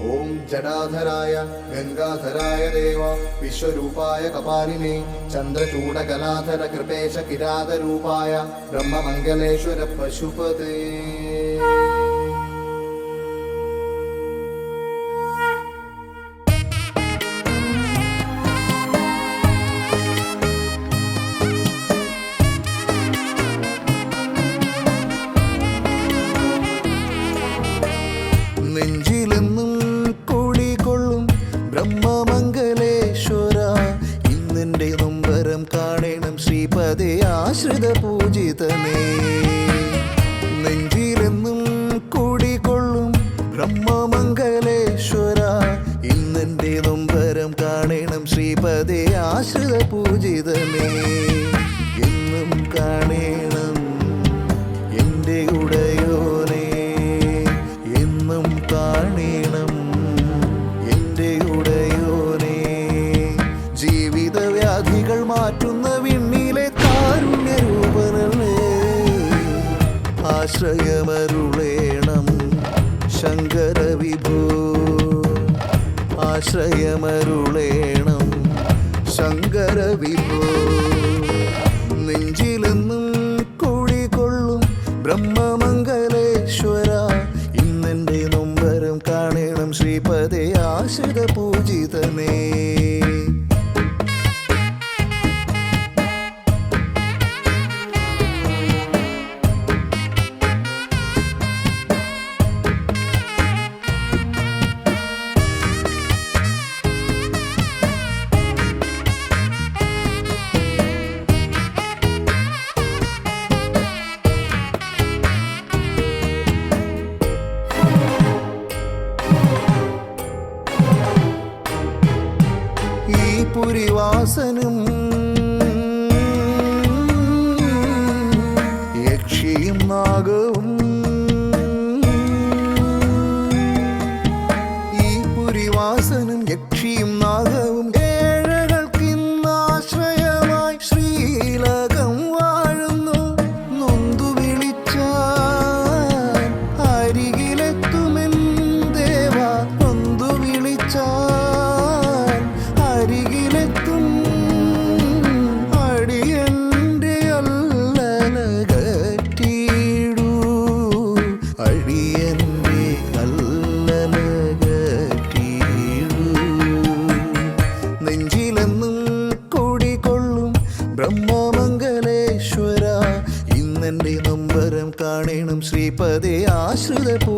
ओम जटाधराय गंगाधराय देव विश्वरूपाय कपालिने चंद्रचूडकलाधर कृपेश किरातरूपाय ब्रह्ममंगलेश्वर पशुपते നെഞ്ചിലെന്നും കൂടിക്കൊള്ളും ബ്രഹ്മമംഗലേശ്വര ഇന്നെൻ്റെ നൊമ്പരം കാണണം ശ്രീപദേ ആശ്രിത പൂജിതനേ നെഞ്ചിലെന്നും കൂടിക്കൊള്ളും ബ്രഹ്മമംഗലേശ്വര ഇന്നെൻ്റെ നൊമ്പരം കാണണം ശ്രീപദേ ആശ്രിത പൂജിതനേ എന്നും കാണണം എൻ്റെ ഉടയോനേ കാണണം എൻ്റെ ഉടയോനേ ജീവിതവ്യാധികൾ മാറ്റുന്ന വിണ്ണിലെ കാരുണ്യരൂപനല്ലേ ആശ്രയമരുളേണം ശങ്കര വിഭോ ആശ്രയമരുളേണം ശങ്കര വിഭോ നെഞ്ചിലെന്നും കൂടിക്കൊള്ളും ബ്രഹ്മമംഗലേശ്വര ഇന്നെൻ്റെ നൊമ്പരം കാണണം ശ്രീപദേ ആശ്രിത പൂജിതനേ പുരിവാസനും യക്ഷിയും നാഗവും ഈ പുരിവാസനും യക്ഷിയും നാഗവും ഏഴകൾക്കിന്നാശ്രയമായി ശ്രീലകം വാഴുന്നു നൊന്തു വിളിച്ചാൽ അരികിലെത്തുമെൻ ദേവ നൊന്തു വിളിച്ചാൽ അരികിലെത്തും അടിയന്റെ അല്ലലകറ്റീടൂ അടിയന്റെ അല്ലലകറ്റീടൂ നെഞ്ചിലെന്നും കൂടിക്കൊള്ളും ബ്രഹ്മമംഗലേശ്വര ഇന്നെൻ്റെ നൊമ്പരം കാണണം ശ്രീപദേ ആശ്രിത പൂ